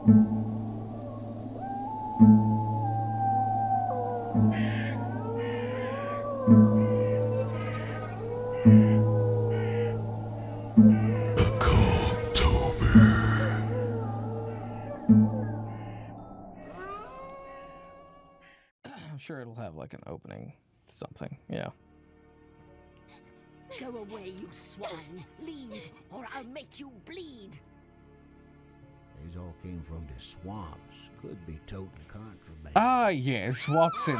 I'm sure it'll have like an opening something. Yeah. Go away, you swine. Leave, or I'll make you bleed. These all came from the swamps. Could be total contraband. Ah, yes, Watson.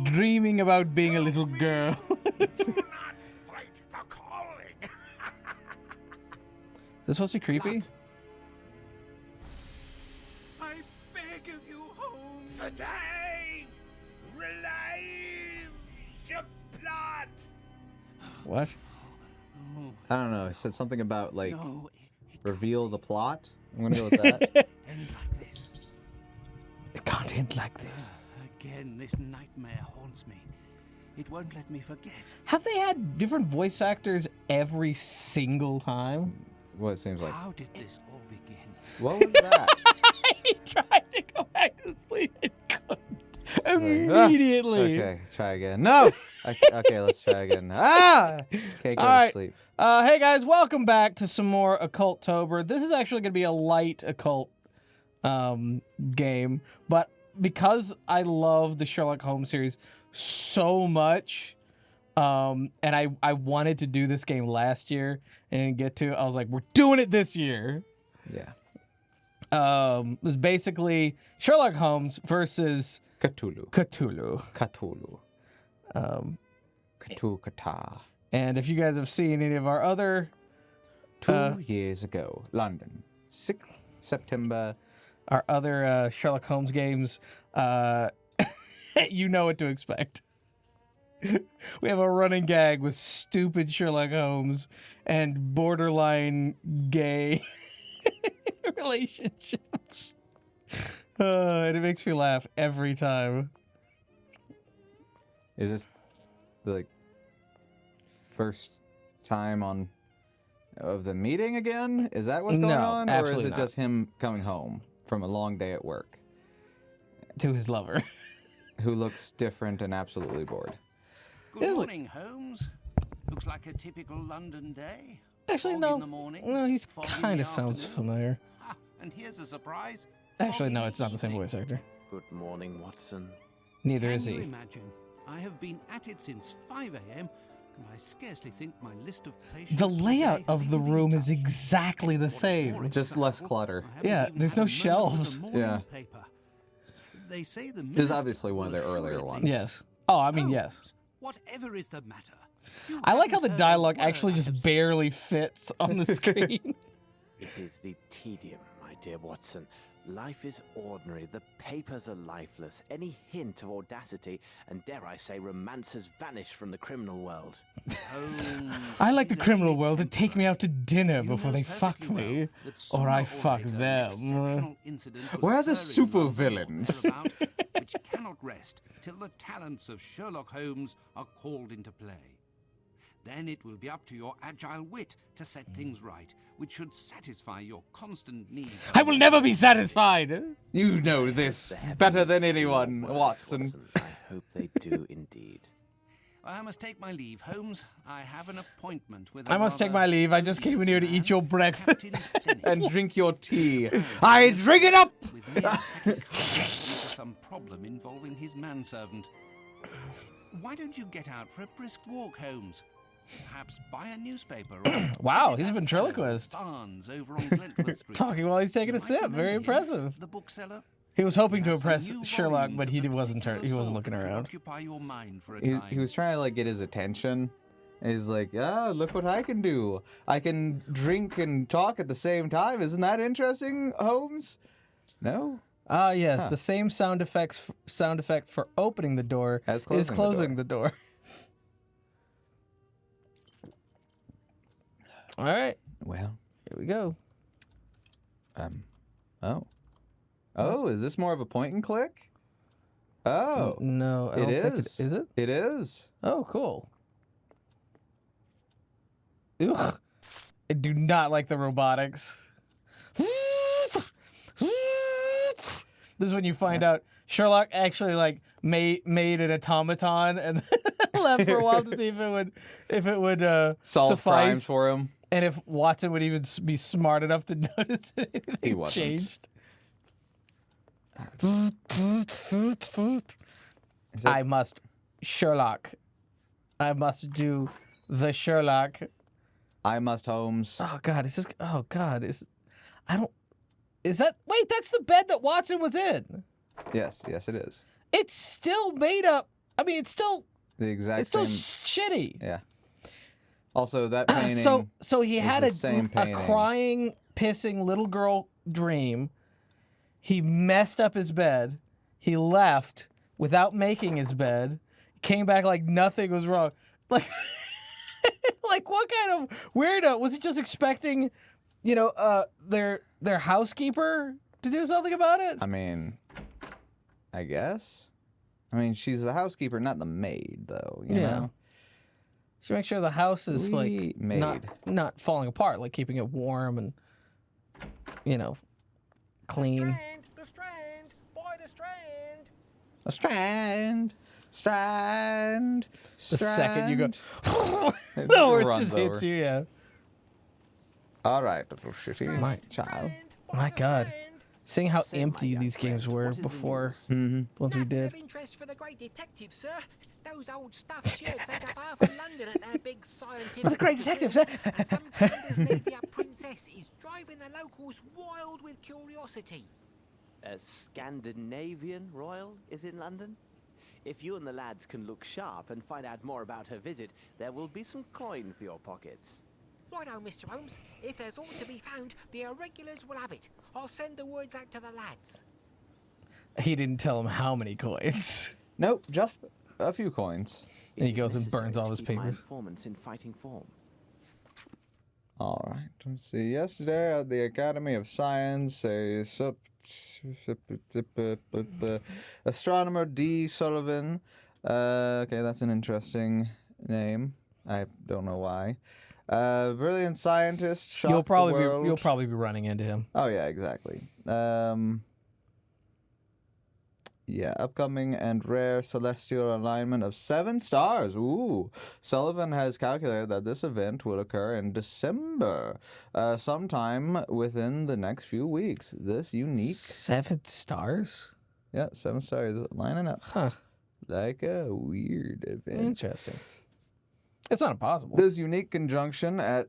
Dreaming about being a little girl. Do not fight the calling. Is this supposed to be creepy? I beg of you, Holmes. For time, relive your blood. What? I don't know. He said something about, like, No, reveal the plot. I'm gonna go with that. end like this. It can't end like this. Again, this nightmare haunts me. It won't let me forget. Have they had different voice actors every single time? What it seems like. How did this all begin? What was that? He tried to go back to sleep and couldn't. Immediately. Okay, try again. No! Okay, let's try again. Ah! Okay, go All to right. sleep. Hey guys, welcome back to some more Occultober. This is actually going to be a light occult game, but because I love the Sherlock Holmes series so much, and I wanted to do this game last year and didn't get to, I was like, we're doing it this year. Yeah. It's basically Sherlock Holmes versus Cthulhu. Cthulhu. Cthulhu. Cthulhu. And if you guys have seen any of our other 2 years ago, London, 6th September. our other Sherlock Holmes games, you know what to expect. We have a running gag with stupid Sherlock Holmes and borderline gay relationships. And it makes me laugh every time. Is this the like, first time of the meeting again? Is that what's going No, on? Or is absolutely it not. just him coming home from a long day at work? To his lover. Who looks different and absolutely bored. Good morning, Holmes. Looks like a typical London day. Actually, Fog no. in the morning, No, he's fog in kind the of sounds afternoon. familiar. Ah, and here's a surprise. Actually, Fog no, in it's not the same evening. voice actor. Good morning, Watson. Neither Can is you he. imagine? I have been at it since 5 a.m. and I scarcely think my list of patients. The today layout has of the even been room is touched. exactly the What is same. more Just less exciting, clutter. I haven't Yeah, even there's had no a moment with shelves. the morning Yeah. paper. They say the This is minister obviously one of will their earlier assuredly- ones. Yes. Oh, I mean, yes. Holmes, whatever is the matter? You I like how the haven't heard a dialogue word actually I just have said. barely fits on the screen. It is the tedium, my dear Watson. Life is ordinary. The papers are lifeless. Any hint of audacity, and dare I say, romance has vanished from the criminal world. Holmes, I like the he's criminal only world to take me out to dinner You before know they fuck perfectly me. well that or sooner I or fuck later an them. exceptional incident will Where are the occur in super London or villains? thereabout, which cannot rest till the talents of Sherlock Holmes are called into play. Then it will be up to your agile wit to set things right, which should satisfy your constant need. for I will never be satisfied. You know this The heavens better than hear your anyone, words, Watson. I hope they do indeed. I must take my leave, Holmes. I have an appointment with. I must take my leave. I just came in here to eat your breakfast. And drink your tea. I drink it up! With mere tachycardia due to some problem involving his manservant. Why don't you get out for a brisk walk, Holmes? Perhaps buy a newspaper. Or Wow, visit he's a that ventriloquist. fellow Barnes over on Glentworth Street. Talking while he's taking a You might sip. remember Very him, impressive. The bookseller. He was hoping to Has some impress new Sherlock, volumes but of he the wasn't. particular He wasn't sort looking that should around. Occupy your mind for a He time. was trying to like get his attention. And he's like, oh, look what I can do. I can drink and talk at the same time. Isn't that interesting, Holmes? No? Ah, yes. Huh. The same sound effect for opening the door As is closing the closing the door. All right, Well, here we go. Oh, is this more of a point and click? Oh, No, I it don't think is. Is it? It is. Oh, cool. Ugh. I do not like the robotics. This is when you find out Sherlock actually like made an automaton and left for a while to see if it would Solve suffice. crimes for him. And if Watson would even be smart enough to notice anything He wasn't. changed. Is that- I must Sherlock. I must do the Sherlock. I must Holmes. Oh God, is this? Oh God, is that? Wait, that's the bed that Watson was in. Yes, it is. It's still made up. I mean, it's still The exact still same. shitty. Yeah. Also, that painting. So he had the same a painting. crying, pissing little girl dream. He messed up his bed. He left without making his bed. Came back like nothing was wrong. Like, like what kind of weirdo was he just expecting? You know, their housekeeper to do something about it. I mean, I guess. I mean, she's the housekeeper, not the maid, though. You know. So make sure the house is We like not falling apart, like keeping it warm and clean. The strand! By the strand! A strand. The second you go, It the horse runs just hits over. you. Yeah. All right, little shitty My- child. My God, seeing how Say, my empty young these games friend, were what is the before news? Mm-hmm. once we Nothing did. of interest for the great detective, sir. Those old stuffed shirts take up half of London at their big scientific... But the great detective, sir. And some Scandinavian princess is driving the locals wild with curiosity. A Scandinavian royal is in London? If you and the lads can look sharp and find out more about her visit, there will be some coin for your pockets. Righto, Mr. Holmes. If there's aught to be found, the irregulars will have it. I'll send the words out to the lads. He didn't tell him how many coins. Nope, just a few coins. And he It is goes and necessary burns to all his keep my papers. informants in fighting form. All right. Let's see. Yesterday at the Academy of Science, astronomer D. Sullivan. Okay, that's an interesting name. I don't know why. Brilliant scientist. Shocked You'll probably the world. you'll probably be running into him. Oh yeah, exactly. Yeah, upcoming and rare celestial alignment of 7 stars. Ooh. Sullivan has calculated that this event will occur in December, sometime within the next few weeks. This unique, 7 stars? 7 stars lining up Huh. like a weird event. Interesting. It's not impossible. This unique conjunction at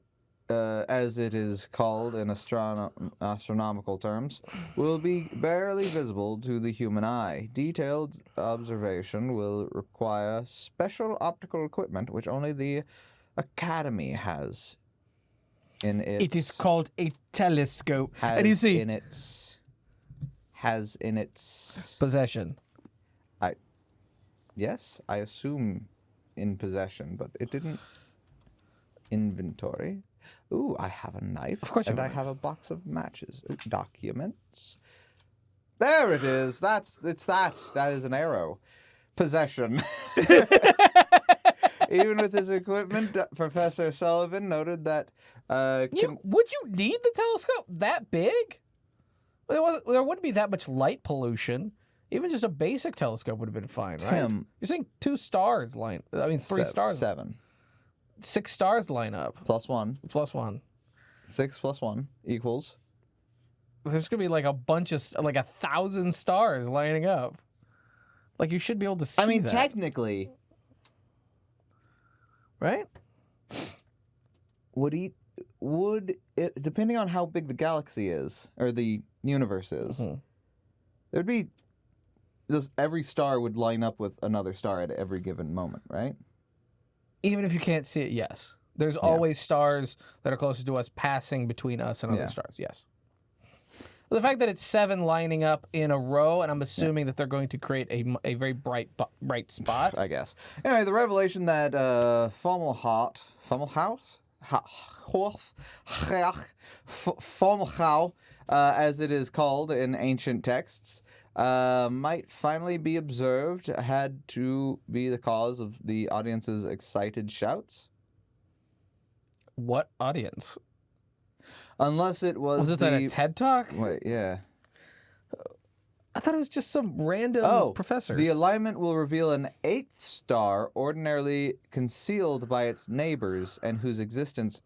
as it is called in astronomical terms, will be barely visible to the human eye. Detailed observation will require special optical equipment, which only the Academy has in its... It is called a telescope. And you see, has in its... possession. Yes, I assume in possession, but it didn't... Inventory. Ooh, I have a knife. Of course you and have I a have a box of matches. Ooh, documents. There it is. That is an arrow. Possession. Even with his equipment, Professor Sullivan noted that Would you need the telescope that big? There wouldn't be that much light pollution. Even just a basic telescope would have been fine, right? Tim. You're saying 2 stars line. I mean, 3 stars. 7 6 stars line up. plus 1. Plus 1. 6 plus 1 equals. There's gonna be like a bunch of like 1,000 stars lining up. Like you should be able to see. I mean, that, technically, right? would it, depending on how big the galaxy is or the universe is, Mhm. there'd be just every star would line up with another star at every given moment, right? Even if you can't see it, yes. There's always stars that are closest to us passing between us and other Yeah. stars, yes. The fact that it's 7 lining up in a row, and I'm assuming that they're going to create a very bright spot. I guess. Anyway, the revelation that Fommelhaus, as it is called in ancient texts, might finally be observed had to be the cause of the audience's excited shouts. What audience? Unless it was Was it at a TED Talk? Wait, yeah. I thought it was just some random professor. The alignment will reveal an 8th star ordinarily concealed by its neighbors and whose existence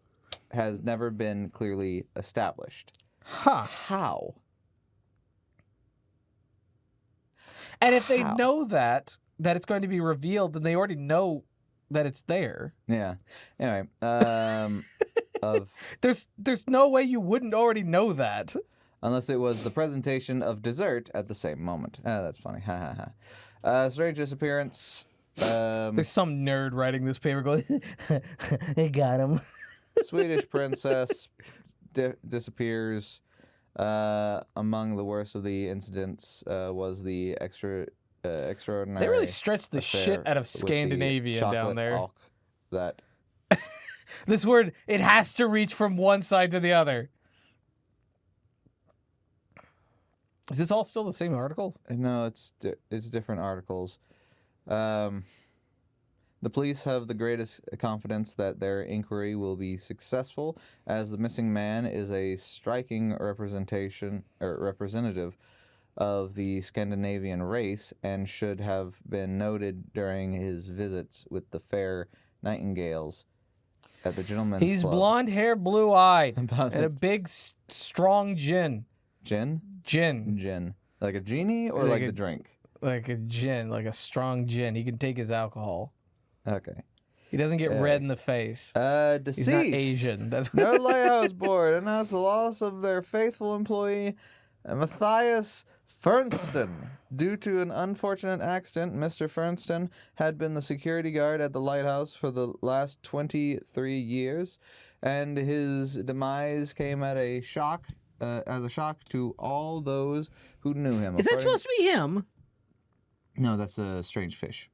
has never been clearly established. Huh. How? And if they know that it's going to be revealed, then they already know that it's there. Yeah. Anyway, There's no way you wouldn't already know that. unless it was the presentation of dessert at the same moment. That's funny. Ha ha ha. Strange disappearance. There's some nerd writing this paper going, they got him. Swedish princess disappears. Among the worst of the incidents was the extraordinary. They really stretched the affair shit out of with the Scandinavian down chocolate there. alk that This word, it has to reach from one side to the other. Is this all still the same article? No, it's different articles. The police have the greatest confidence that their inquiry will be successful, as the missing man is a striking representative of the Scandinavian race and should have been noted during his visits with the fair nightingales at the gentleman's He's club. blonde hair, blue-eyed, and a big, strong gin. Gin? Gin. Gin. Like a genie or like the drink? Like a gin, like a strong gin. He can take his alcohol. Okay. He doesn't get red in the face. Deceased. He's not Asian. That's No lighthouse board announced the loss of their faithful employee, Matthias Fernston. Due to an unfortunate accident, Mr. Fernston had been the security guard at the lighthouse for the last 23 years, and his demise came at a shock, as a shock to all those who knew him. Is that supposed to be him? No, that's a strange fish.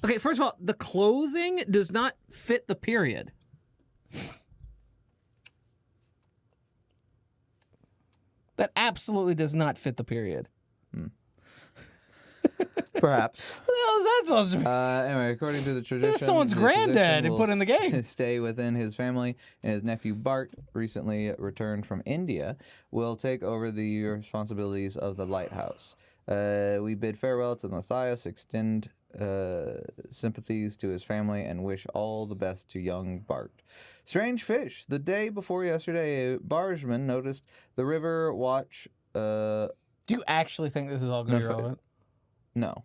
Okay, first of all, the clothing does not fit the period. That absolutely does not fit the period. Perhaps. What the hell is that supposed to be? Anyway, according to the tradition, That's someone's the granddad physician who put in the game. will stay within his family, and his nephew Bart, recently returned from India, will take over the responsibilities of the lighthouse. We bid farewell to Matthias, extend sympathies to his family, and wish all the best to young Bart. Strange fish. The day before yesterday, a bargeman noticed the river watch. Do you actually think this is all going to be No, relevant? No.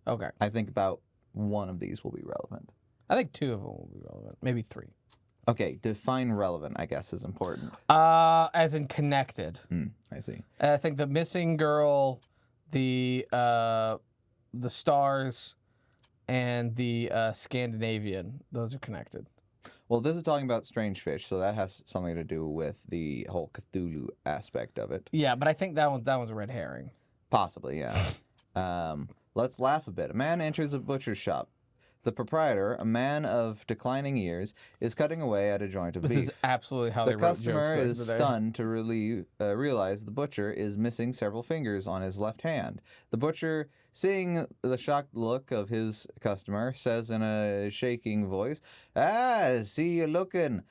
Okay. I think about one of these will be relevant. I think 2 of them will be relevant. Maybe 3. Okay, define relevant, I guess, is important. As in connected. I see. I think the missing girl, the stars, and the Scandinavian, those are connected. Well, this is talking about strange fish, so that has something to do with the whole Cthulhu aspect of it. Yeah, but I think that one's a red herring. Possibly, yeah. Let's laugh a bit. A man enters a butcher's shop. The proprietor, a man of declining years, is cutting away at a joint of beef. This is absolutely how The they wrote jokes customer is today. stunned to realize the butcher is missing several fingers on his left hand. The butcher, seeing the shocked look of his customer, says in a shaking voice, see you looking.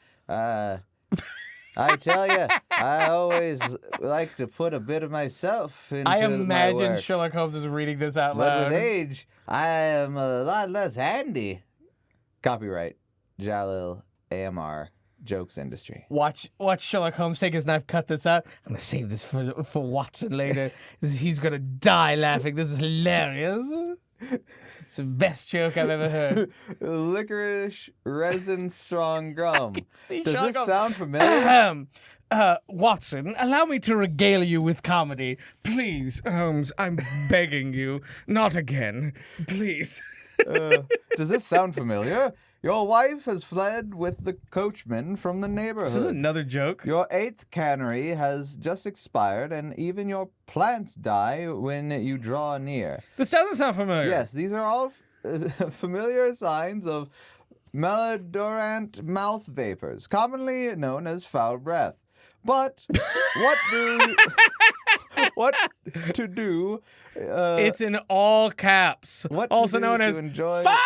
I tell you, I always like to put a bit of myself into I my imagine work. Sherlock Holmes is reading this out But loud. with age, I am a lot less handy. Copyright, Jalil AMR, Jokes Industry. Watch Sherlock Holmes take his knife, cut this out. I'm gonna save this for Watson later. He's gonna die laughing. This is hilarious. It's the best joke I've ever heard. Licorice resin strong gum. See Does Sherlock this Holmes. sound familiar? Watson, allow me to regale you with comedy. Please, Holmes, I'm begging you. Not again. Please. Does this sound familiar? Your wife has fled with the coachman from the neighborhood. This is another joke. Your 8th cannery has just expired, and even your plants die when you draw near. This doesn't sound familiar. Yes, these are all familiar signs of malodorant mouth vapors, commonly known as foul breath. But what to do? It's in all caps. What to also do known to as enjoy- foul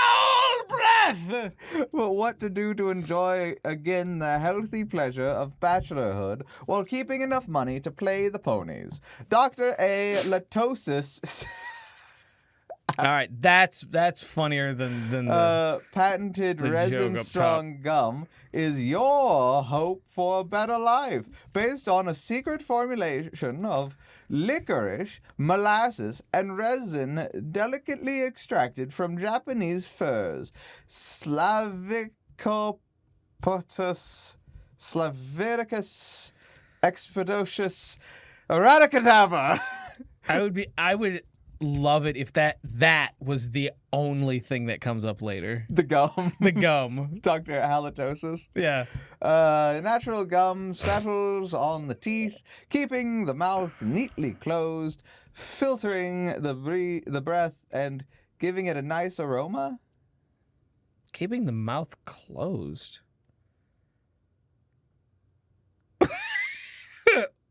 breath. Well, what to do to enjoy again the healthy pleasure of bachelorhood while keeping enough money to play the ponies? Dr. A. Latosis. All right, that's funnier than the. Patented the joke resin up strong gum is your hope for a better life, based on a secret formulation of licorice, molasses, and resin delicately extracted from Japanese firs. Slavicopotus, Slaviricus, Expeditious, Eradicadabra. I would love it if that was the only thing that comes up later. The gum. The gum. Dr. Halitosis. Yeah. Natural gum settles on the teeth, keeping the mouth neatly closed, filtering the breath, and giving it a nice aroma. Keeping the mouth closed.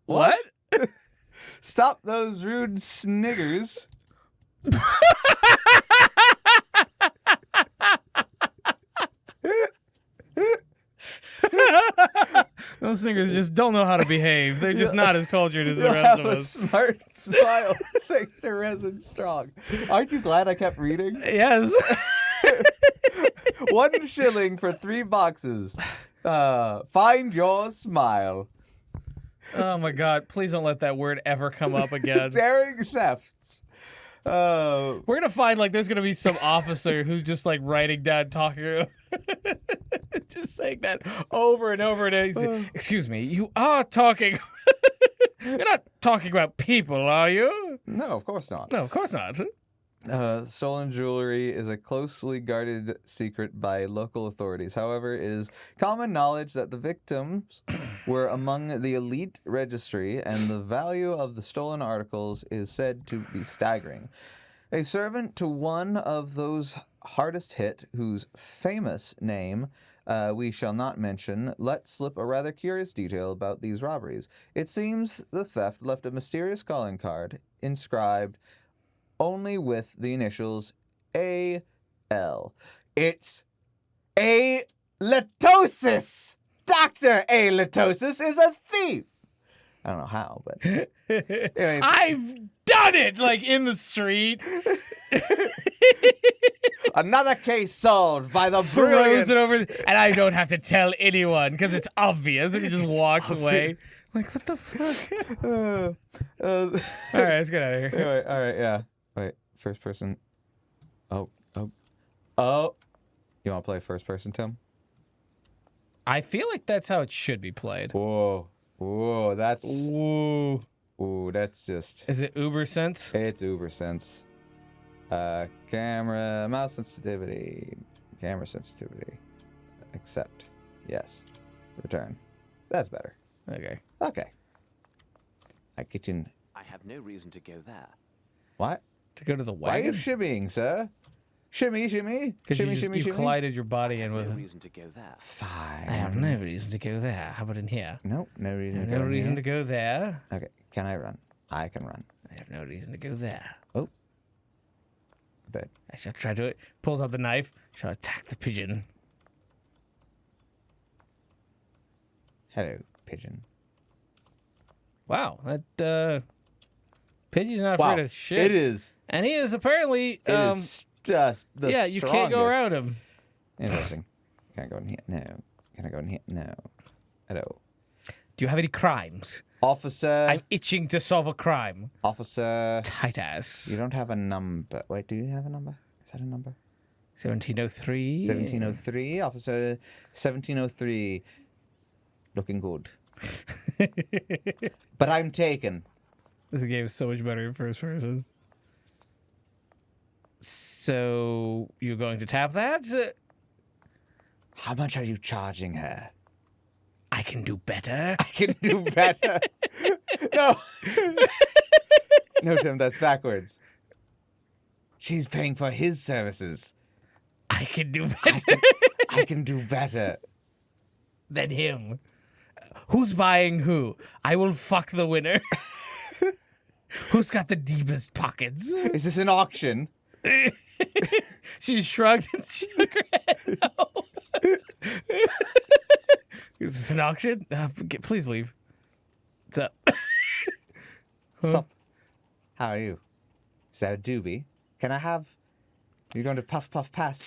What? Stop those rude sniggers. Those niggas just don't know how to behave. They're just not as cultured as the You rest have of a us. smart smile thanks to Resin Strong. Aren't you glad I kept reading? Yes. 1 shilling for 3 boxes. Find your smile. Oh my God! Please don't let that word ever come up again. Daring thefts. We're gonna find like there's gonna be some officer who's just like writing down, talking, just saying that over and over and over. Excuse me, you are talking. You're not talking about people, are you? No, of course not. No, of course not. Stolen jewelry is a closely guarded secret by local authorities. However, it is common knowledge that the victims were among the elite registry, and the value of the stolen articles is said to be staggering. A servant to one of those hardest hit, whose famous name we shall not mention, let slip a rather curious detail about these robberies. It seems the theft left a mysterious calling card inscribed only with the initials A.L. It's A. Latosis! Dr. A. Latosis is a thief! I don't know how, but... Anyway, I've done it, like in the street. another case solved by the Throws brilliant... it over, and I don't have to tell anyone because it's obvious, and he just walks away. Like, what the fuck? All right, let's get out of here. Anyway, all right, yeah. Wait, first person. Oh. You want to play first person, Tim? I feel like that's how it should be played. Whoa, that's... Ooh. Ooh, that's just... Is it Uber Sense? It's Uber Sense. Camera, mouse sensitivity, camera sensitivity. Accept. Yes. Return. That's better. Okay. Okay. I get in. I have no reason to go there. What? To go to the Why are you wagon? shimmying, sir? Shimmy, shimmy. Because Shimmy, you, shimmy, you shimmy. collided your body in with No him. reason to go there. Fine. I have no reason to go there. How about in here? Nope, no reason to No go reason here. to go there. Okay, can I run? I can run. I have no reason to go there. Oh. Bed. I shall try to... Pulls out the knife. Shall attack the pigeon. Hello, pigeon. Wow. That, Pidgey's not Wow, afraid of shit. it is. And he is apparently... It is just the yeah, you can't go strongest. around him. Interesting. Can I go in here? No. Can I go in here? No. Hello. Do you have any crimes? Officer. I'm itching to solve a crime. Officer. Tight ass. You don't have a number. Wait, do you have a number? Is that a number? 1703. 1703. Officer 1703. Looking good. But I'm taken. This game is so much better in first person. So, you're going to tap that? How much are you charging her? I can do better. I can do better. No. No, Tim, that's backwards. She's paying for his services. I can do better I can do better. than him. Who's buying who? I will fuck the winner. Who's got the deepest pockets? Is this an auction? She shrugged and shook her head. No. Is this an auction? Please leave. What's up? Sup? How are you? So, Doobie, can I have... You're going to puff pass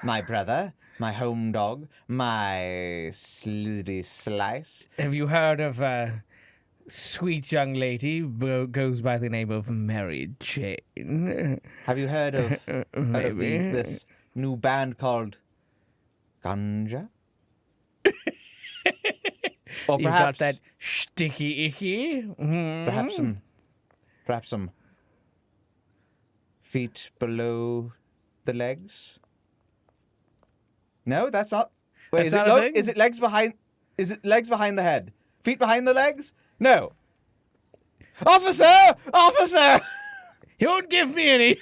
my brother, my home dog, my slitty slice. Have you heard of a sweet young lady who goes by the name of Mary Jane? Have you heard of, Maybe. this new band called Ganja? Or You've got perhaps that sticky icky. perhaps some feet below the legs. No, that's not. Wait, That's not a thing? Is it legs behind? Is it legs behind the head? Feet behind the legs? No. Officer! Officer! He won't give me any.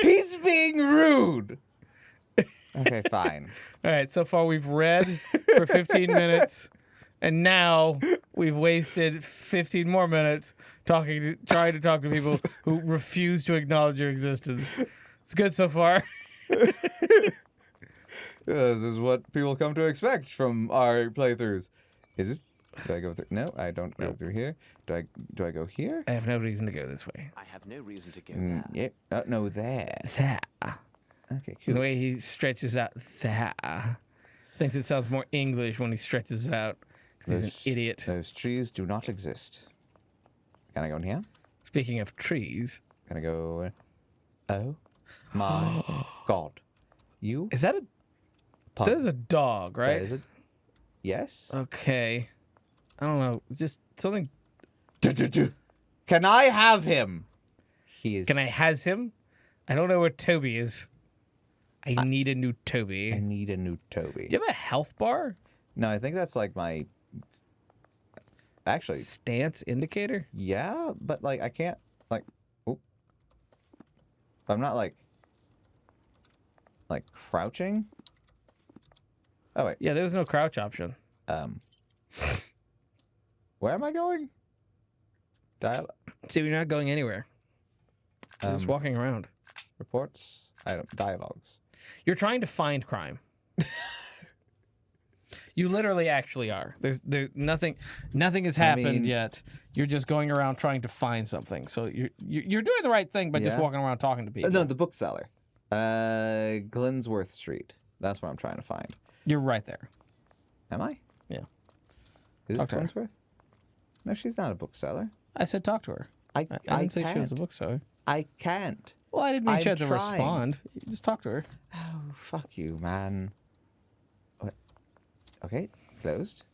He's being rude. Okay, fine. All right, so far we've read for 15 minutes, and now we've wasted 15 more minutes trying to talk to people who refuse to acknowledge your existence. It's good so far. This is what people come to expect from our playthroughs. Is this? Do I go through? No, I don't go through here. Do I go here? I have no reason to go this way. I have no reason to go there. Yep. Oh, no, there. There. Okay, The cool. way he stretches out there. Thinks it sounds more English when he stretches it out because he's an idiot. Those trees do not exist. Can I go in here? Speaking of trees, Can I go? Oh my God! You? is that a? pug. That is a dog, right? That is it. Yes. Okay. I don't know. It's just something. Can I have him? He is. Can I has him? I don't know where Toby is. I need a new Toby. I need a new Toby. Do you have a health bar? No, I think that's like my. Actually, Stance indicator? yeah, but like I can't like. Oop. I'm not like crouching. Oh wait. Yeah, there's no crouch option. Where am I going? Dial See, you're not going anywhere. You're just Um, walking around. reports. Dialogues. You're trying to find crime. You literally actually are. There's nothing has happened mean- yet. You're just going around trying to find something. So you're doing the right thing by just Yeah. walking around talking to people. No, the bookseller. Glinsworth Street. That's what I'm trying to find. You're right there. Am I? Yeah. Is this Talk to her. Glinsworth? No, she's not a bookseller. I said talk to her. I I didn't say she was a can't. bookseller. I can't. Well, I didn't mean she I'm had to trying. respond. You just talk to her. Oh, fuck you, man. What? Okay, closed.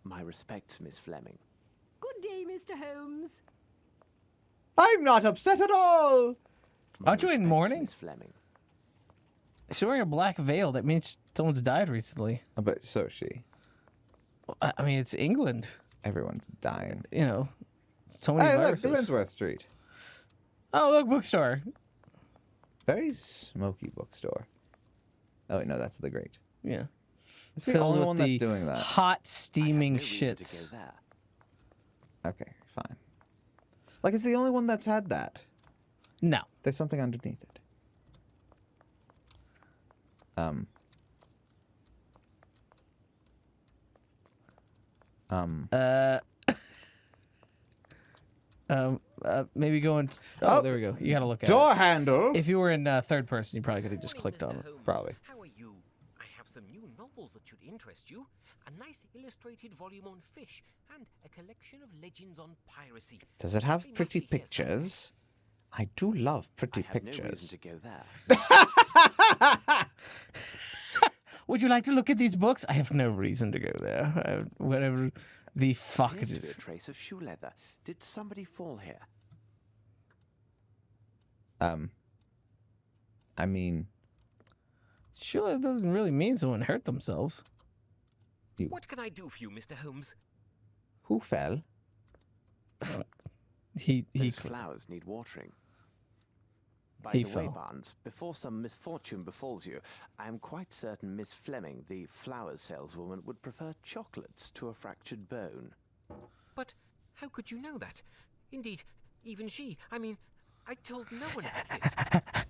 My respects, Miss Fleming. Good day, Mr. Holmes. I'm not upset at all. My Aren't you in respects, mourning? Miss Fleming. She's wearing a black veil. That means someone's died recently. But so is she. I mean, it's England. Everyone's dying. You know, so many Hey, look, viruses. Glinsworth Street. Oh, look, bookstore. Very smoky bookstore. Oh, wait, no, that's the Great. Yeah. It's the Filled only with one the that's doing that. hot, I steaming have no reason to shits. go there. Okay, fine. Like, it's the only one that's had that. No. There's something underneath it. Maybe going. Oh, There we go. You got to look at Door it. handle. If you were in third person, you probably could have just Morning, clicked on Mr. it. Holmes. Probably. How are you? I have some new novels that should interest you. A nice illustrated volume on fish and a collection of legends on piracy. Does it have They must pretty be here somewhere. pictures? I do love pretty I have no reason pictures. to go there. Would you like to look at these books? I have no reason to go there. Whatever the fuck it Appears to be a is. trace of shoe leather. Did somebody fall here? I mean, Sure, it doesn't really mean someone hurt themselves. What can I do for you, Mr. Holmes? who fell? He Those flowers need watering. By He the way, fell. Barnes, before some misfortune befalls you, I am quite certain Miss Fleming, the flowers saleswoman, would prefer chocolates to a fractured bone. But How could you know that? Indeed, even she. I mean, I told no one about this,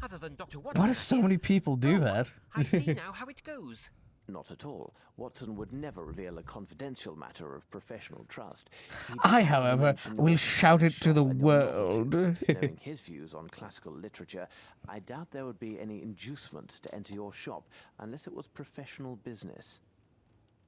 other than Dr. Watson. Why do so many people do that? I see now how it goes. Not at all. Watson would never reveal a confidential matter of professional trust. He'd I, only however, mention will your shout it to the shop and your world. novelties. Knowing his views on classical literature, I doubt there would be any inducement to enter your shop unless it was professional business.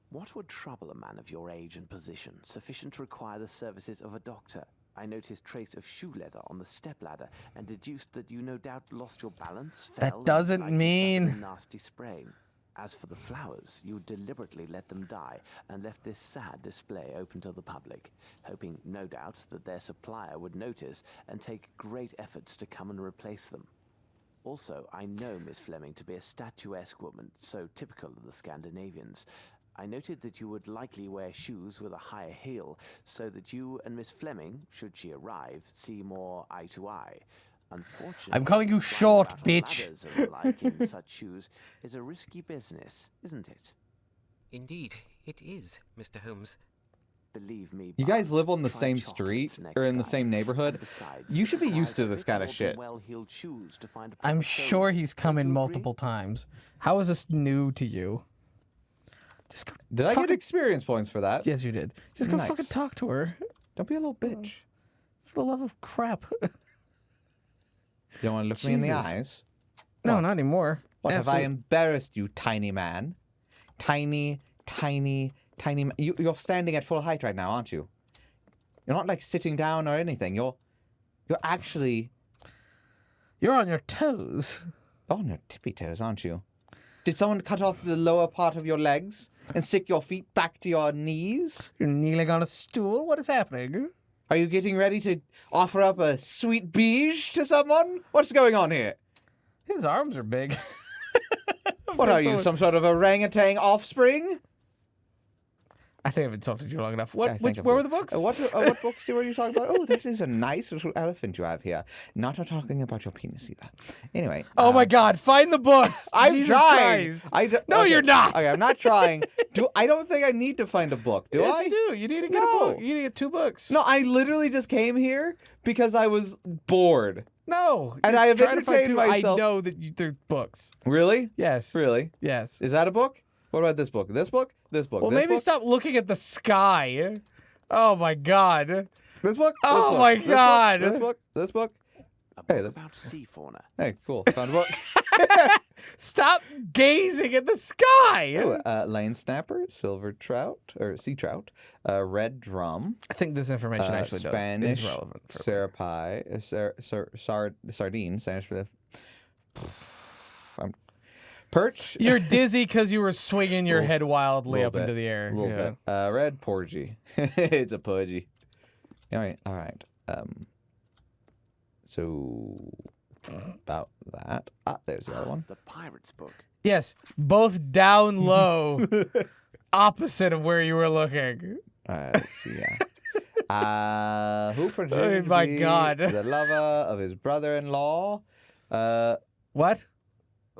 What would trouble a man of your age and position sufficient to require the services of a doctor? I noticed trace of shoe leather on the stepladder and deduced that you no doubt lost your balance, That fell, and doesn't likely suffered mean- a nasty sprain. As for the flowers, you deliberately let them die and left this sad display open to the public, hoping no doubt that their supplier would notice and take great efforts to come and replace them. Also, I know Miss Fleming to be a statuesque woman, so typical of the Scandinavians. I noted that you would likely wear shoes with a higher heel, so that you and Miss Fleming, should she arrive, see more eye to eye. Unfortunately, I'm calling you climbing short, about on bitch. ladders and the like in such shoes is a risky business, isn't it? Indeed, it is, Mr. Holmes. Believe me, You guys Barnes, live on the try same chocolates street next or in the time. same neighborhood. And besides, You should be it used to requires this a bit kind of more shit. than well-heeled shoes to find a I'm proper sure showroom. he's come Don't in you agree? multiple times. How is this new to you? Just go. Did I get fucking- experience points for that? Yes, you did. Just go Nice. fucking talk to her. Don't be a little bitch. For the love of crap. You don't want to look me in the Jesus. eyes? No, What? not anymore. What, have I Absolute- embarrassed you, tiny man? Tiny. You're standing at full height right now, aren't you? You're not like sitting down or anything. You're actually You're on your toes. on your tippy toes, aren't you? Did someone cut off the lower part of your legs and stick your feet back to your knees? You're kneeling on a stool. What is happening? Are you getting ready to offer up a sweet beige to someone? What's going on here? His arms are big. What are you, some sort of orangutan offspring? I think I've insulted you long enough. I What? think Which? I've Where were been- the books? What books were you talking about? Oh, this is a nice little elephant you have here. Not talking about your penis either. Anyway. Oh my God! Find the books. I'm Jesus trying. Christ. No, you're not. Okay, I'm not trying. I don't think I need to find a book, do Yes, I? you do. You need to get a No. book. You need to get 2 books. No, I literally just came here because I was bored. No. And you're I have trying to find entertained 2. myself- I know that they're books. Really? Yes. Really? Yes. Is that a book? What about this book? This book? This book? Well, this maybe book? stop looking at the sky. Oh my God. This book? Oh This book? my This book? God. This book? This book? A Hey, book that's- about sea fauna. Hey, cool. Found a book. Stop gazing at the sky. Ooh, lane snapper, silver trout, or sea trout, red drum, I think this information actually Spanish, is relevant. For sardine, Spanish for perch. You're dizzy because you were swinging your head wildly little up bit, into the air. A little Yeah. bit. Red porgy. It's a pudgy. All right. So about that. There's the other one. The pirate's book. Yes, both down low, opposite of where you were looking. All right, let's see. Yeah. Who pretended my to be God. the lover of his brother-in-law? What?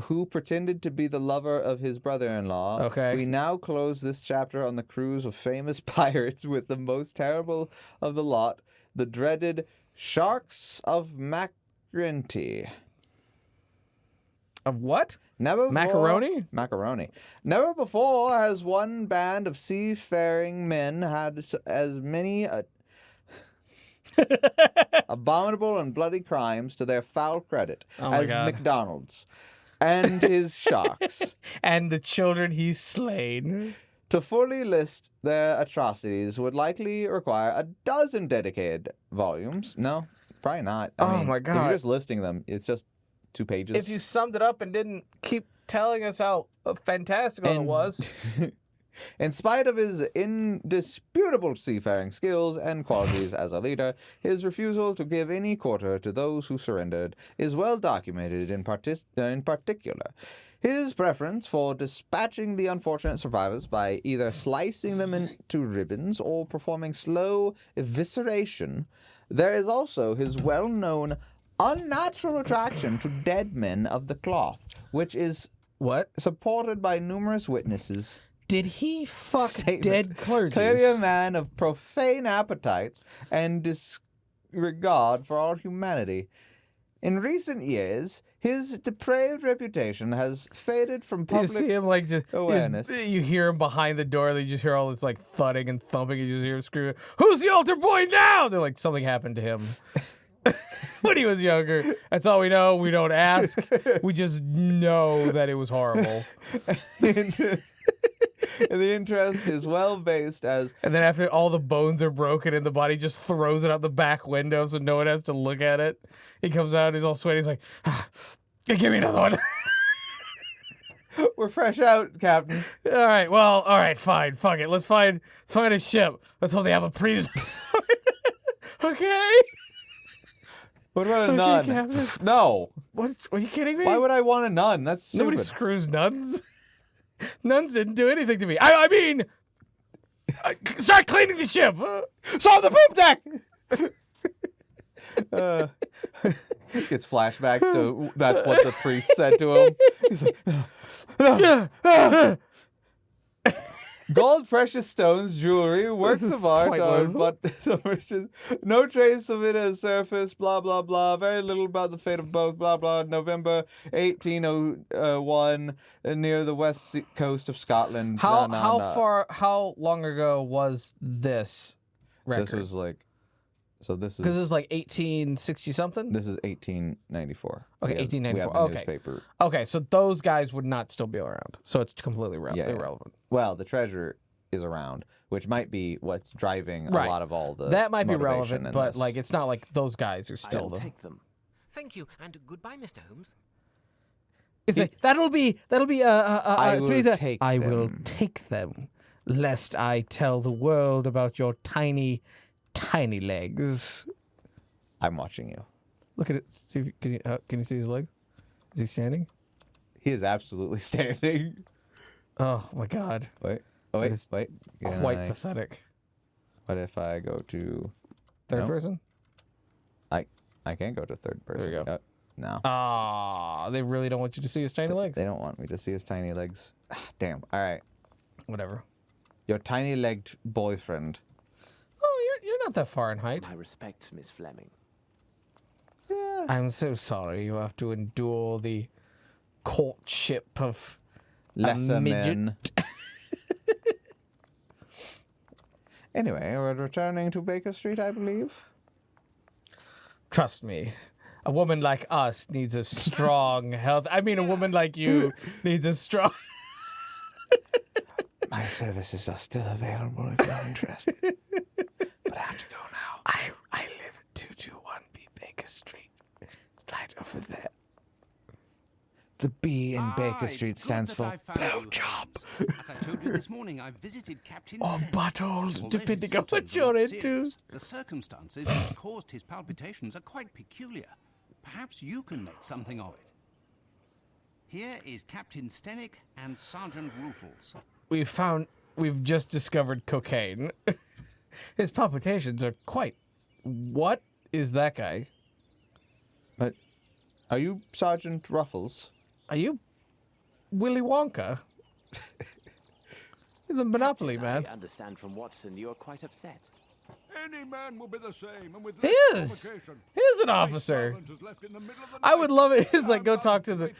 Who pretended to be the lover of his brother-in-law. Okay. We now close this chapter on the cruise of famous pirates with the most terrible of the lot, the dreaded Sharks of Macrinty. Of what? Never before, Macaroni? Macaroni. Never before has one band of seafaring men had as many abominable and bloody crimes to their foul credit Oh my as God. McDonald's and his sharks. And the children he's slain. To fully list their atrocities would likely require a dozen dedicated volumes. No, probably not. I Oh mean, my If God. you're just listing them, it's just 2 pages. If you summed it up and didn't keep telling us how fantastical it And- was. In spite of his indisputable seafaring skills and qualities as a leader, his refusal to give any quarter to those who surrendered is well documented in particular. His preference for dispatching the unfortunate survivors by either slicing them into ribbons or performing slow evisceration. There is also his well-known unnatural attraction to dead men of the cloth, which is What? supported by numerous witnesses. Did he fuck Statements. dead clergy? Clearly a man of profane appetites and disregard for all humanity. In recent years, his depraved reputation has faded from You public see him like just awareness. You hear him behind the door. You just hear all this like thudding and thumping. You just hear him screaming, "Who's the altar boy now?" They're like, something happened to him when he was younger. That's all we know. We don't ask. We just know that it was horrible. And the interest is well based as And then after all the bones are broken in the body, just throws it out the back window so no one has to look at it. He comes out, he's all sweaty. He's like, give me another one. we're fresh out, Captain. All right, fine. Fuck it. Let's find a ship. Let's hope they have a priest. Okay. What about a Okay, nun? Captain. No. What? Are you kidding me? Why would I want a nun? That's stupid. Nobody screws nuns. Nuns didn't do anything to me. I mean, start cleaning the ship. Solve the poop deck! Gets flashbacks to that's what the priest said to him. He's like, gold, precious stones, jewelry, works This of is art are pointless. but no trace of it has surfaced, blah, blah, blah. Very little about the fate of both, blah, blah. November 1801, near the west coast of Scotland. How long ago was this record? This was like, so this is... Because this is like 1860 something? This is 1894. Okay, We have 1894. the Okay. newspaper. Okay, so those guys would not still be around. So it's completely Yeah. irrelevant. Well, the treasure is around, which might be what's driving a Right. lot of all the That might be motivation relevant, in but this. like it's not like those guys are still I'll the... take them. Thank you, and goodbye, Mr. Holmes. It's like that'll be I will 3,000. take I will them. take them, lest I tell the world about your tiny legs. I'm watching you. Look at it. See if, can you see his leg? Is he standing? He is absolutely standing. Oh my God! Wait. Oh, wait. is Wait. Can Quite I- pathetic. What if I go to... Third No. person. I can't go to third person. you go. No. Ah, they really don't want you to see his tiny legs. They don't want me to see his tiny legs. Damn. All right. Whatever. Your tiny-legged boyfriend. Oh, you're not that far in height. My respects, Miss Fleming. I'm so sorry you have to endure the courtship of Lesser midget. men. Anyway, we're returning to Baker Street, I believe. Trust me, a woman like us needs a strong health. I mean, a woman like you needs a strong. My services are still available if you're interested. But I have to go now. I live at 221B Baker Street. It's right over there. The B in Baker it's Street good stands that for I found you, blowjob. Holmes. As I told you this morning, I visited Captain Or Stennis. butthole, Although his depending on what symptoms you're look into. serious, the circumstances that caused his palpitations are quite peculiar. Perhaps you can make something of it. Here is Captain Stenick and Sergeant Rufels. We've just discovered cocaine. His palpitations are quite. What is that guy? But are you Sergeant Ruffles? Are you Willy Wonka? You're the Monopoly man. I understand from Watson you are quite upset. Any man will be the same, and with He is. He is an officer. I would love it. He's like, go talk to the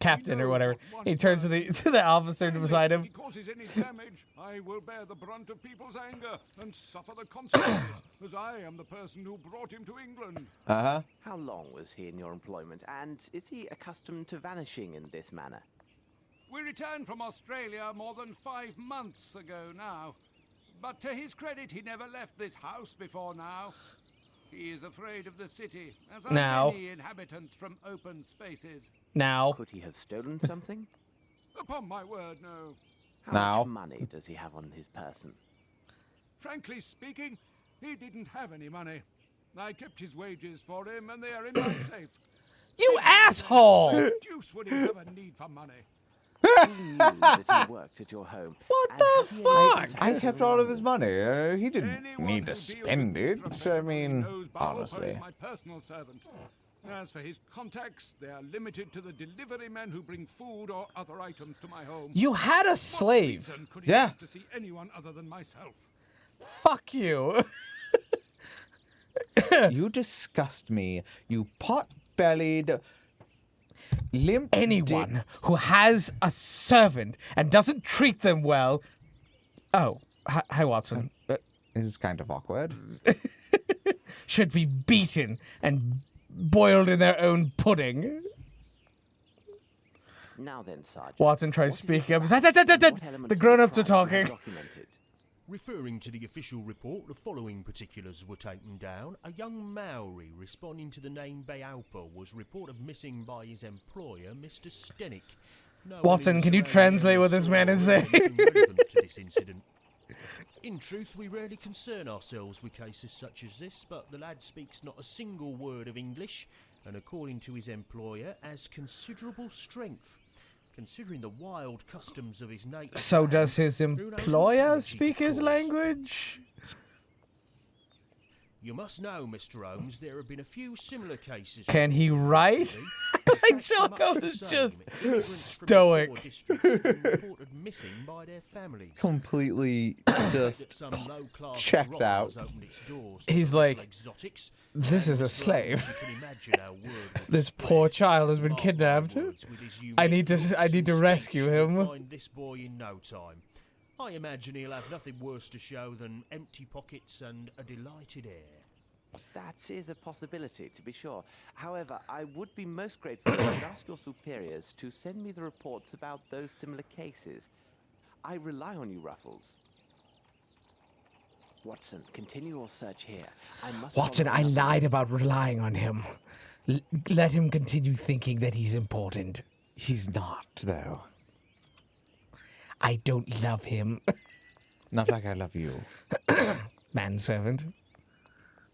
captain or whatever. He turns to the officer beside him. If he causes any damage, I will bear the brunt of people's anger and suffer the consequences, as I am the person who brought him to England. Uh-huh. How long was he in your employment, and is he accustomed to vanishing in this manner? We returned from Australia more than 5 months ago now. But to his credit, he never left this house before now. He is afraid of the city, as are Now. many inhabitants from open spaces. Now, Could he have stolen something? Upon my word, no. How Now. much money does he have on his person? Frankly speaking, he didn't have any money. I kept his wages for him, and they are in my safe. you asshole! Deuce would he have a need for money? He knew that he worked at your home. What and the have you enabled fuck? him to I go kept to all of his London? money. He didn't Anyone need who to deals spend with me it. I professionally mean, knows Barloper honestly. is my personal servant. As for his contacts, they are limited to the delivery men who bring food or other items to my home. You had a slave. What reason could he Yeah. have to see anyone other than myself? Fuck you. You disgust me, you pot-bellied, limp. Anyone who has a servant and doesn't treat them well. Oh, hi, Watson. This is kind of awkward. Should be beaten and boiled in their own pudding. Now then, Sergeant. Watson tries what is speaking up. it about? What The elements of grown-ups are crime have talking. documented? Referring to the official report, the following particulars were taken down. A young Maori responding to the name Beaupa was reported missing by his employer, Mr. Stenick. No one Watson, in the can you surrounding translate area what this saw man is or heard saying? anything relevant to this incident. In truth, we rarely concern ourselves with cases such as this, but the lad speaks not a single word of English, and according to his employer, has considerable strength. Considering the wild customs of his native So land, does his who knows what employer damage he speak could his cause. language? You must know, Mr. Holmes, there have been a few similar cases. Can he write? recently. In fact, so Sherlock much Holmes the is same, just immigrants from the stoic. poor districts have been reported missing by their families. Completely That just some low-class checked brothel out. has opened its doors to He's local like, exotics, this and is a Mr. slave. Holmes, you can imagine how word would This spread. poor child has been Mark my kidnapped. words, with his I unique need to- looks I need and to rescue speech, you'll him. Find this boy in no time. I imagine he'll have nothing worse to show than empty pockets and a delighted air. That is a possibility, to be sure. However, I would be most grateful if you would ask your superiors to send me the reports about those similar cases. I rely on you, Ruffles. Watson, continue your search here. I must Watson, follow I another- lied about relying on him. Let him continue thinking that he's important. he's not though. I don't love him. Not like I love you. Manservant.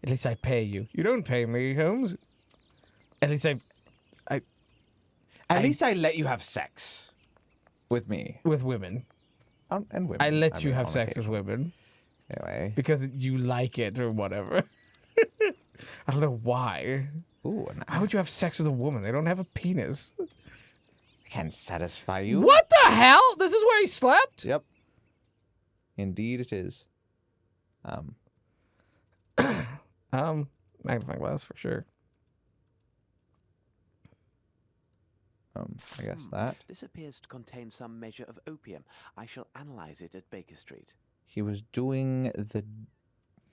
At least I pay you. You don't pay me, Holmes. At least At least I let you have sex with me with women. and women. I let you mean, have on sex with occasion. women Anyway. because you like it or whatever. I don't know why. Ooh, and How would you have sex with a woman? They don't have a penis. I can satisfy you. What the hell? This is where he slept? Yep. Indeed, it is. Magnifying glass for sure. I guess that This appears to contain some measure of opium. I shall analyze it at Baker Street. he was doing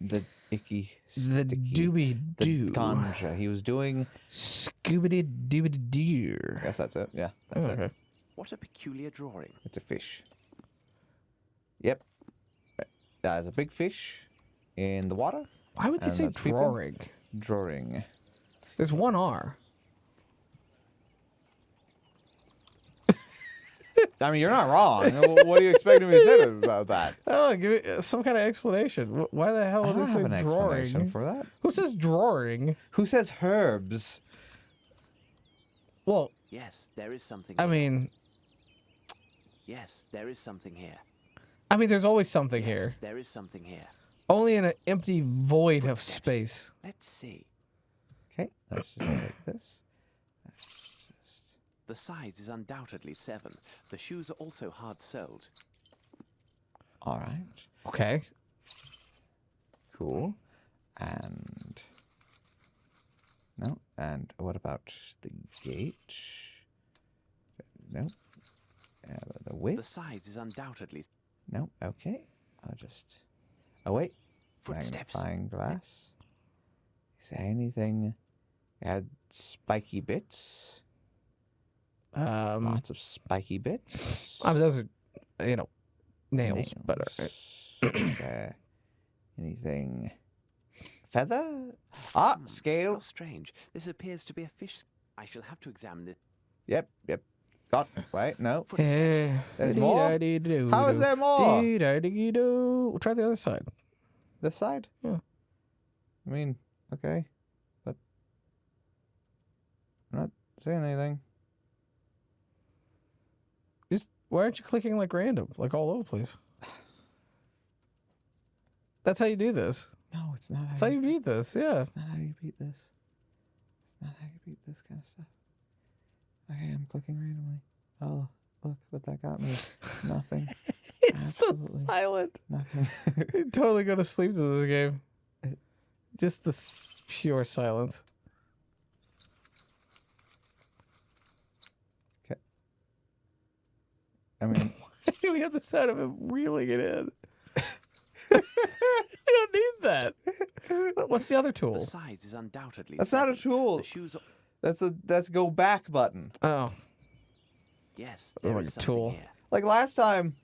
the icky The sticky, doobie the doo. ganja. He was doing. Scooby dooby I doo. guess that's it. Yeah, that's it. Okay. What a peculiar drawing. It's a fish. Yep. There's a big fish in the water. Why would they And say that's people? drawing? Drawing. There's one R. I mean, you're not wrong. What do you expect me to say about that? I don't know. Give me some kind of explanation. Why the hell I would don't they have say an explanation drawing? for that. Who says drawing? Who says herbs? Well, Yes, there is something I here. mean, Yes, there is something here. there's always something Yes, here. there is something here. Only in an empty void of Footsteps. space. Let's see. Okay, let's just take this. Let's just... The size is undoubtedly 7. The shoes are also hard-soled. All right. Okay. Cool. And no. And what about the gate? No. The width? The size is undoubtedly... No. Okay. I'll just. Oh wait. Footsteps. Magnifying glass. Is there anything? It had spiky bits. Lots of spiky bits. Those are, nails. But Is there anything? Feather? Ah, How scale. strange. This appears to be a fish. I shall have to examine it. Yep. Got. Wait, no. Footsteps. There's more? How is there more? Try the other side. This side? Yeah. I mean, okay, but I'm not saying anything. Why aren't you clicking like random, like all over the place? That's how you do this. No, it's not. That's how you beat this. Yeah. It's not how you beat this. not how you beat this kind of stuff. Okay, I'm clicking randomly. Oh, look what that got me. Nothing. It's so Absolutely silent. nothing. You totally go to sleep to this game. Just the pure silence. Okay. I mean, We have the sound of him reeling it in. I don't need that. What's the other The tool? size is undoubtedly. that's not a seven. tool. The shoes are... That's go back button. Oh, Yes, Oh, there like is a something tool. here. Like last time,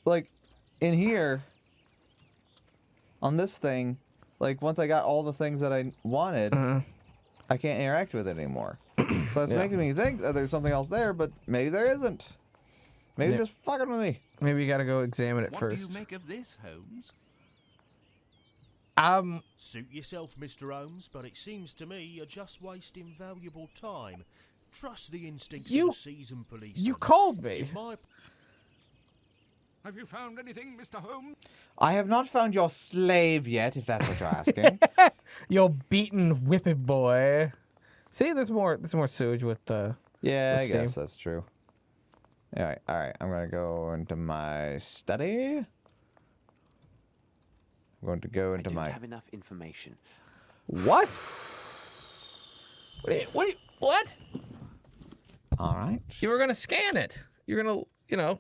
like in here on this thing, like once I got all the things that I wanted, I can't interact with it anymore. So that's Yeah. making me think that there's something else there, but maybe there isn't. Maybe it's just fucking with me. maybe you gotta go examine it What first. do you make of this, Holmes? Suit yourself, Mr. Holmes, but it seems to me you're just wasting valuable time. Trust the instincts You- of a seasoned policeman. You called me. In my Have you found anything, Mr. Holmes? I have not found your slave yet, if that's what you're asking. Your beaten whippet boy. See, there's more sewage with the. Yeah, I Let's guess see. that's true. All right. I'm gonna go into my study. I'm going to go I into don't my have enough information. what? What? All right. You were gonna scan it. You're gonna,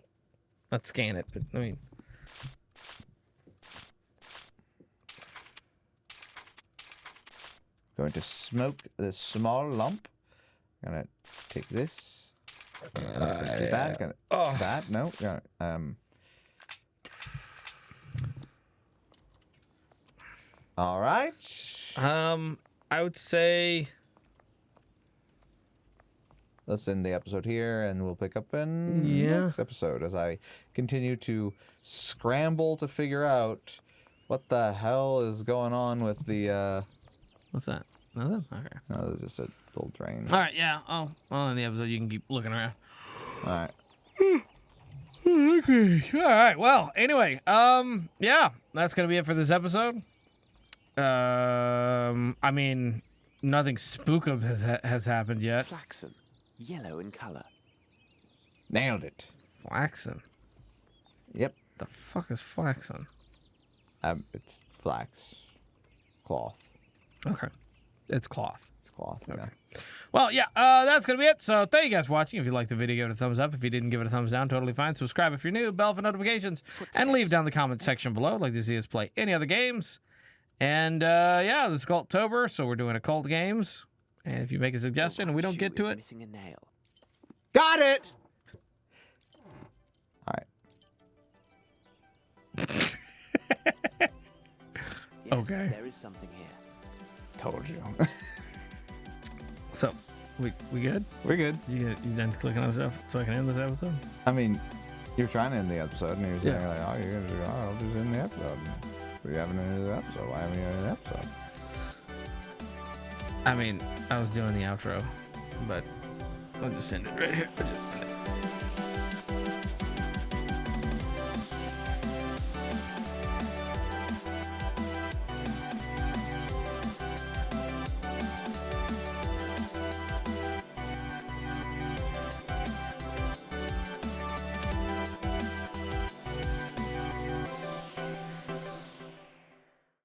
not scan it, but I mean. Going to smoke this small lump. Gonna take this. Take that. Gonna that. No. Gonna, All right. I would say. Let's end the episode here, and we'll pick up in Yeah. next episode as I continue to scramble to figure out what the hell is going on with the. What's that? Nothing. Okay. No, it's just a little drain. All right. Yeah. Oh, well, in the episode you can keep looking around. All right. Okay. All right. Well, anyway, yeah, that's gonna be it for this episode. I mean, nothing spookable has happened yet. Flaxen, yellow in color. Nailed it. Flaxen. Yep. The fuck is flaxen? It's flax. Cloth. Okay. It's cloth. It's cloth. Yeah. Well, yeah, that's going to be it. So thank you guys for watching. If you liked the video, give it a thumbs up. If you didn't, give it a thumbs down. Totally fine. Subscribe if you're new. Bell for notifications. And leave down the comment section below. I'd like to see us play any other games. And, yeah, this is Culttober, so we're doing occult games. And if you make a suggestion and we don't get to it, Missing a nail. Got it. All right. Yes, Okay. There is something here. Told you. so we good? We're good. You done clicking on stuff so I can end this episode? I mean, you're trying to end the episode, and you're saying Yeah. like, "Oh, you're gonna do. Oh, I'll just end the episode." We haven't ended the episode. Why haven't you ended the episode? I mean, I was doing the outro, but I'll just end it right here.